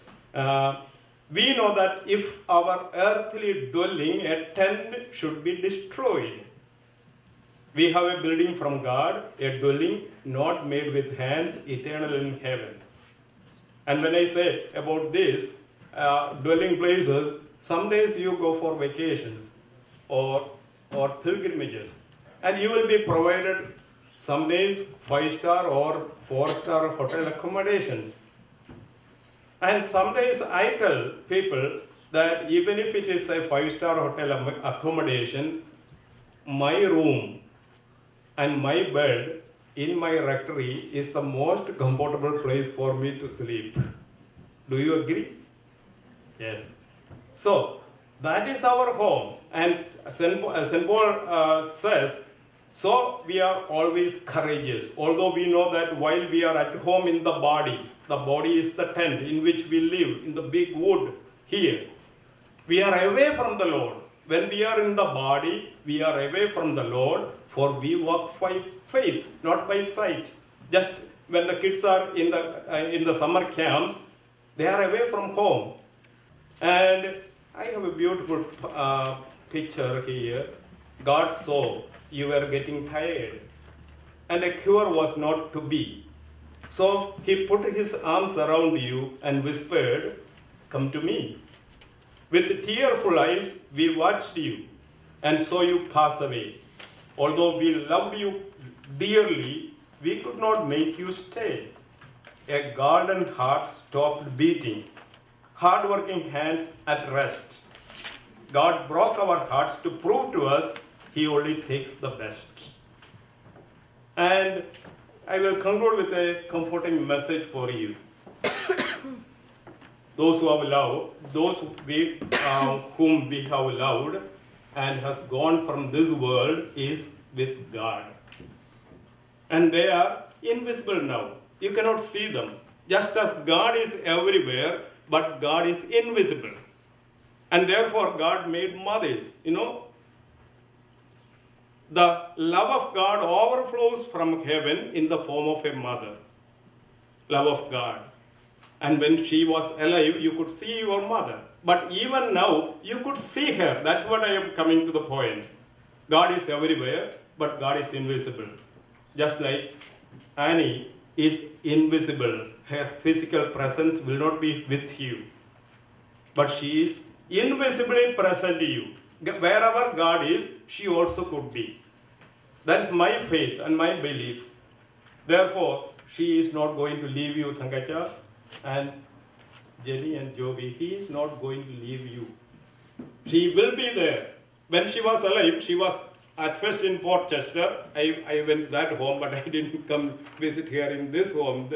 We know that if our earthly dwelling, a tent, should be destroyed, we have a building from God, a dwelling not made with hands, eternal in heaven. And when I say about this, dwelling places, some days you go for vacations or pilgrimages, and you will be provided some days 5-star or 4-star hotel accommodations. And some days I tell people that even if it is a 5-star hotel accommodation, my room and my bed in my rectory is the most comfortable place for me to sleep. Do you agree? Yes. So, that is our home. And St. Paul says, so we are always courageous. Although we know that while we are at home in the body is the tent in which we live, in the big wood here. We are away from the Lord. When we are in the body, we are away from the Lord, for we walk by faith, not by sight. Just when the kids are in the summer camps, they are away from home. And I have a beautiful picture here. God saw you were getting tired. and a cure was not to be. So he put his arms around you and whispered, "Come to me." With tearful eyes, we watched you and saw you pass away. Although we loved you dearly, we could not make you stay. A garden heart stopped beating, hard-working hands at rest. God broke our hearts to prove to us He only takes the best. And I will conclude with a comforting message for you. Those who have loved, whom we have loved and has gone from this world is with God. And they are invisible now. You cannot see them. Just as God is everywhere, but God is invisible. And therefore God made mothers. The love of God overflows from heaven in the form of a mother. Love of God. And when she was alive, you could see your mother. But even now, you could see her. That's what I am coming to the point. God is everywhere, but God is invisible. Just like Annie is invisible. Her physical presence will not be with you. But she is invisibly present to you. Wherever God is, she also could be. That is my faith and my belief. Therefore, she is not going to leave you, Thangacha, and Jenny and Joby. He is not going to leave you. She will be there. When she was alive, she was at first in Port Chester. I went that home, but I didn't come visit her in this home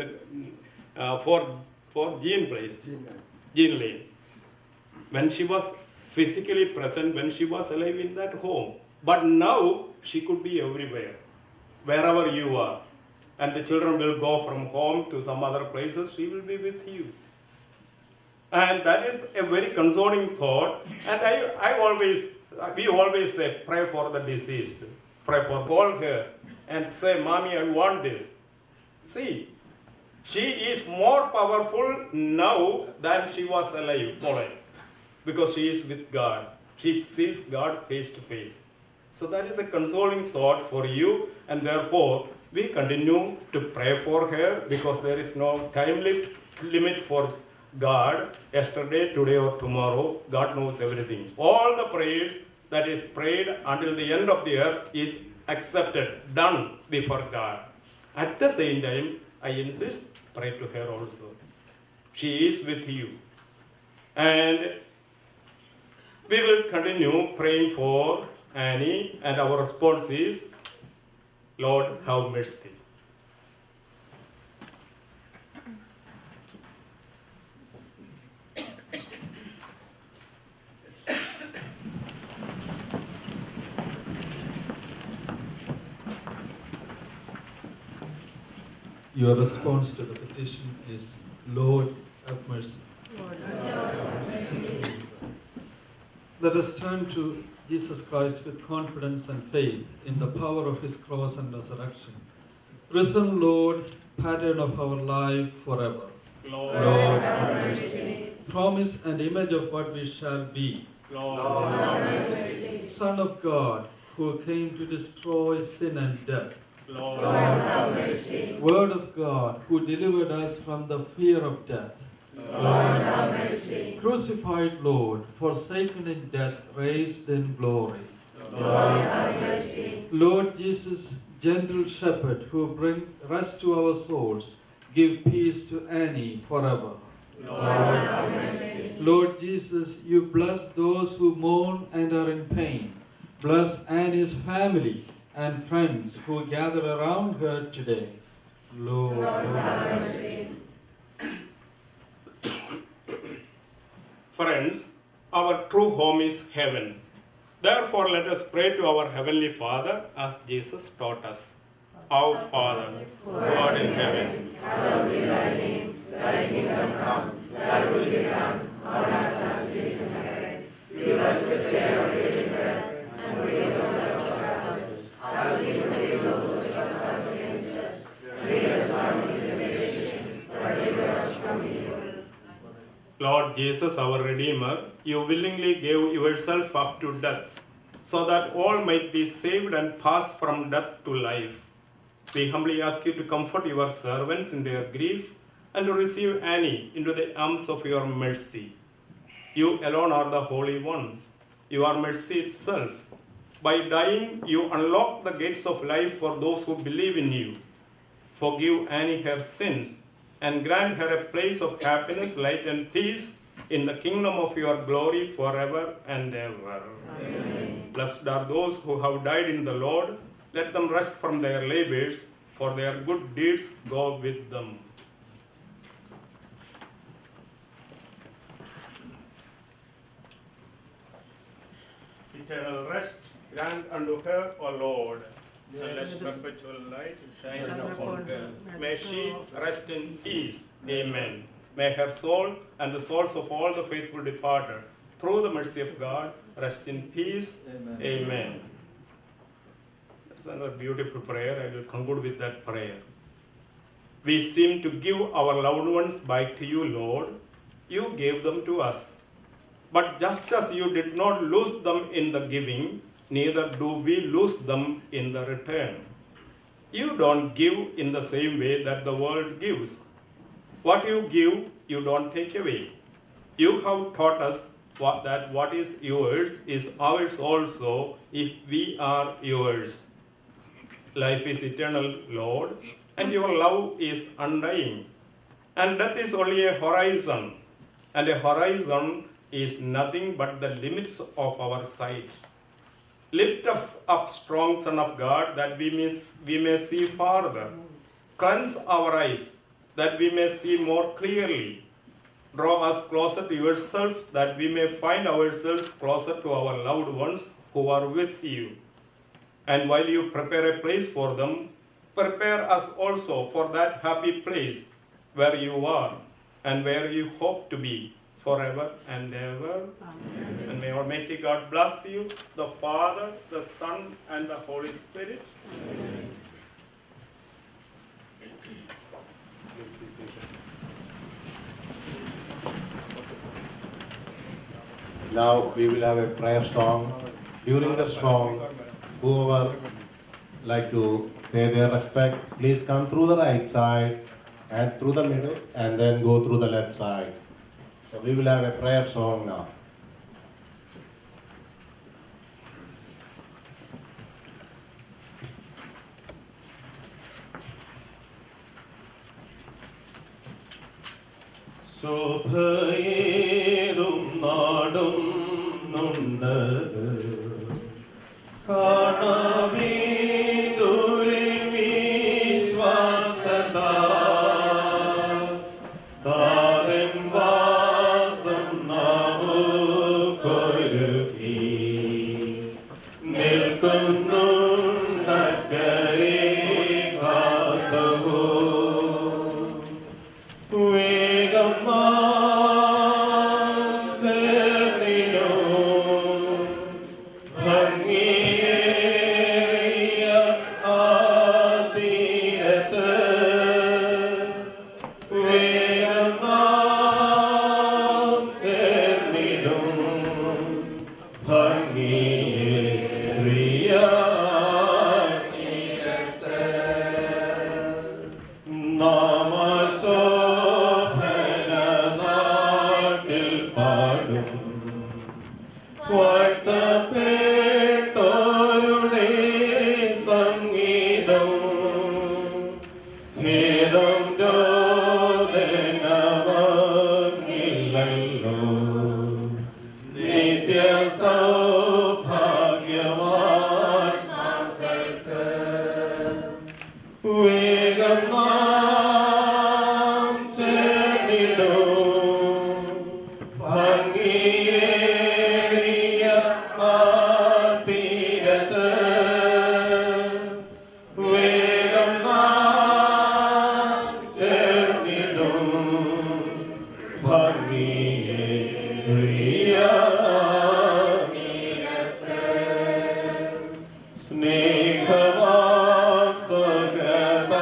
for Jean Place, Jean Lane. When she was physically present, when she was alive in that home. But now, she could be everywhere, wherever you are. And the children will go from home to some other places, she will be with you. And that is a very consoling thought. And we always say, pray for the deceased. Pray for, call her and say, "Mommy, I want this." See, she is more powerful now than she was alive, because she is with God. She sees God face to face. So that is a consoling thought for you, and therefore we continue to pray for her, because there is no time limit for God. Yesterday, today or tomorrow, God knows everything. All the prayers that is prayed until the end of the earth is accepted, done before God. At the same time, I insist, pray to her also. She is with you. And we will continue praying for Annie, and our response is, Lord, have mercy. Your response to the petition is, Lord, have mercy. Lord, have mercy. Let us turn to Jesus Christ with confidence and faith in the power of His cross and resurrection. Risen Lord, pattern of our life forever. Lord, have mercy. Promise and image of what we shall be. Lord, have mercy. Son of God, who came to destroy sin and death. Lord, have mercy. Word of God, who delivered us from the fear of death. Lord, have mercy. Crucified Lord, forsaken in death, raised in glory. Lord, have mercy. Lord Jesus, gentle shepherd, who bring rest to our souls, give peace to Annie forever. Lord, have mercy. Lord Jesus, you bless those who mourn and are in pain. Bless Annie's family and friends who gather around her today. Lord, have mercy. Friends, our true home is heaven. Therefore, let us pray to our Heavenly Father as Jesus taught us. Our Father, who art in heaven, hallowed be thy name. Thy kingdom come, thy will be done, on earth as it is in heaven. Give us this day our daily bread, and forgive us our trespasses, as we forgive those who trespass against us. Lead us not into temptation, but deliver us from evil. Lord Jesus, our Redeemer, you willingly gave yourself up to death, so that all might be saved and pass from death to life. We humbly ask you to comfort your servants in their grief and to receive Annie into the arms of your mercy. You alone are the Holy One. You are mercy itself. By dying, you unlock the gates of life for those who believe in you. Forgive Annie her sins and grant her a place of happiness, light, and peace in the kingdom of your glory forever and ever. Amen. Blessed are those who have died in the Lord. Let them rest from their labors, for their good deeds go with them. Eternal rest grant unto her, O Lord, and let perpetual light shine upon her. May she rest in peace. Amen. May her soul and the souls of all the faithful departed, through the mercy of God, rest in peace. Amen. Amen. That's another beautiful prayer. I will conclude with that prayer. We seem to give our loved ones back to you, Lord. You gave them to us. But just as you did not lose them in the giving, neither do we lose them in the return. You don't give in the same way that the world gives. What you give, you don't take away. You have taught us that what is yours is ours also if we are yours. Life is eternal, Lord, and your love is undying. And death is only a horizon, and a horizon is nothing but the limits of our sight. Lift us up, strong Son of God, that we may see farther. Cleanse our eyes, that we may see more clearly. Draw us closer to yourself, that we may find ourselves closer to our loved ones who are with you. And while you prepare a place for them, prepare us also for that happy place where you are and where you hope to be forever and ever. Amen. And may Almighty God bless you, the Father, the Son, and the Holy Spirit. Amen. Now we will have a prayer song. During the song, whoever like to pay their respect, please come through the right side and through the middle and then go through the left side. So we will have a prayer song now. ശോഭയേറും നാടും നുണ്ട് കാണാമേ ദൂരെ വിശ്വാസതാ താരൻ വാസം നാവുകൊരുക്കി നിൽക്കുന്നു നഗരേ കാത്തവോ വേഗം ചേർന്നിനോ ഭംഗിയേറിയ ആ തീരത്ത് വേഗം ചേർന്നിനോ ഭംഗിയേറിയ തീരത്ത് നാമശോഭന നാട്ടിൽ പാടും വാഴ്ത്തപ്പെട്ടോരുടെ സംഗീതം ഖേദം രോദനമില്ലല്ലോ നിത്യ സൗഭാഗ്യവാൻ മക്കൾക്ക് വേഗം ചേർന്നിടും ഭംഗിയേറിയ ആ തീരത്ത് വേഗം ചേർന്നിടും ഭംഗിയേറിയ തീരത്ത് സ്നേഹവാൻ സ്വഗത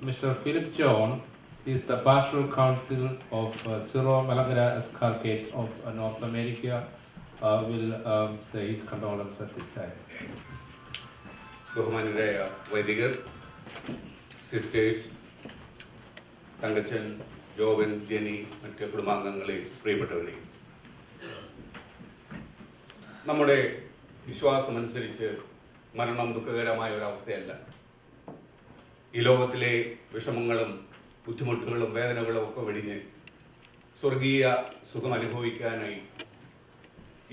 Mr. Philip John is the Pastoral Council of Syro Malankara Escarpate of North America. Will say his condolence at this time. ബഹുമാനരായ വൈദികർ, സിസ്റ്റേഴ്സ്, തങ്കച്ചൻ, ജോബൻ, ജെനി, മറ്റ് കുടുംബാംഗങ്ങളെ, പ്രിയപ്പെട്ടവരെ, നമ്മുടെ വിശ്വാസമനുസരിച്ച് മരണം ദുഃഖകരമായ ഒരവസ്ഥയല്ല. ഈ ലോകത്തിലെ വിഷമങ്ങളും ബുദ്ധിമുട്ടുകളും വേദനകളും ഒക്കെ വെടിഞ്ഞ് സ്വർഗീയ സുഖം അനുഭവിക്കാനായി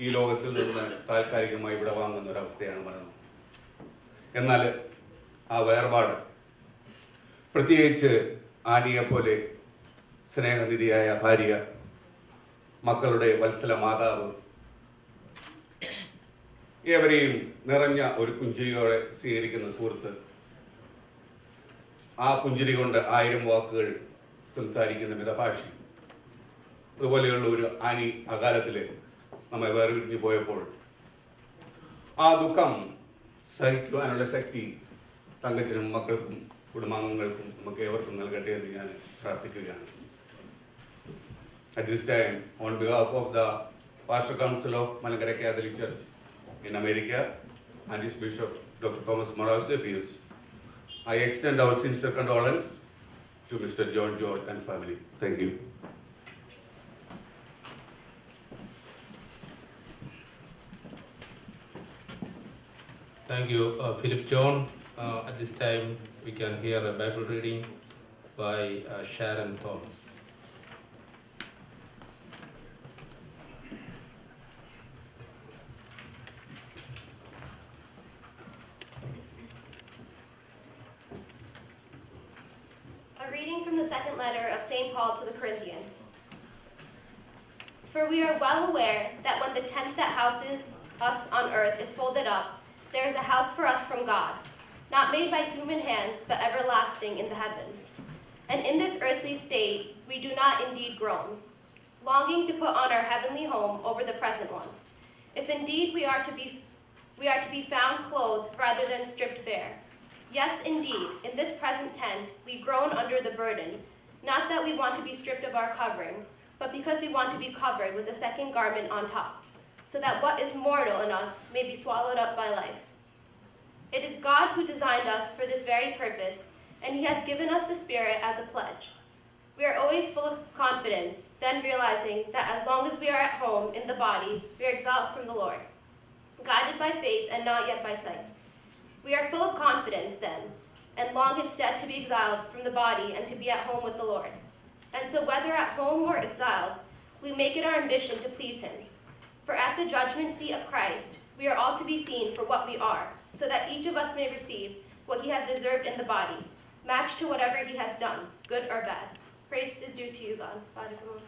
ഈ ലോകത്തിൽ നിന്ന് താൽക്കാലികമായി വിടവാങ്ങുന്ന ഒരവസ്ഥയാണ് മരണം. എന്നാൽ ആ വേർപാട്, പ്രത്യേകിച്ച് ആനിയെപ്പോലെ സ്നേഹനിധിയായ ഭാര്യ, മക്കളുടെ വത്സല മാതാവ്, ഏവരെയും നിറഞ്ഞ ഒരു പുഞ്ചിരിയോടെ സ്വീകരിക്കുന്ന സുഹൃത്ത്, ആ പുഞ്ചിരി കൊണ്ട് 1000 വാക്കുകൾ സംസാരിക്കുന്ന മിതഭാഷി, അതുപോലെയുള്ള ഒരു ആനി അകാലത്തിൽ നമ്മെ വേർപിരിഞ്ഞു പോയപ്പോൾ ആ ദുഃഖം സഹിക്കുവാനുള്ള ശക്തി തങ്കച്ചനും മക്കൾക്കും കുടുംബാംഗങ്ങൾക്കും നമുക്ക് ഏവർക്കും നൽകട്ടെ എന്ന് ഞാൻ പ്രാർത്ഥിക്കുകയാണ്. At this time, on behalf of the Pastoral Council of Malankara Catholic Church in America and its Bishop Dr. Thomas Morales Pius, I extend our sincere condolence to Mr. John George and family. Thank you. Thank you, Philip John. At this time, we can hear a Bible reading by Sharon Thomas. A reading from the second letter of St. Paul to the Corinthians. For we are well aware that when the tent that houses us on earth is folded up, there is a house for us from God, not made by human hands, but everlasting in the heavens. And in this earthly state we do not indeed groan, longing to put on our heavenly home over the present one. If indeed we are to be found clothed rather than stripped bare. Yes, indeed, in this present tent we groan under the burden, not that we want to be stripped of our covering, but because we want to be covered with a second garment on top, so that what is mortal in us may be swallowed up by life. It is God who designed us for this very purpose, and he has given us the Spirit as a pledge. We are always full of confidence, then realizing that as long as we are at home in the body, we are exiled from the Lord, guided by faith and not yet by sight. We are full of confidence then, and long instead to be exiled from the body and to be at home with the Lord. And so whether at home or exiled, we make it our ambition to please him. For at the judgment seat of Christ, we are all to be seen for what we are, so that each of us may receive what he has deserved in the body, matched to whatever he has done, good or bad. Praise is due to you, God. Father, come on.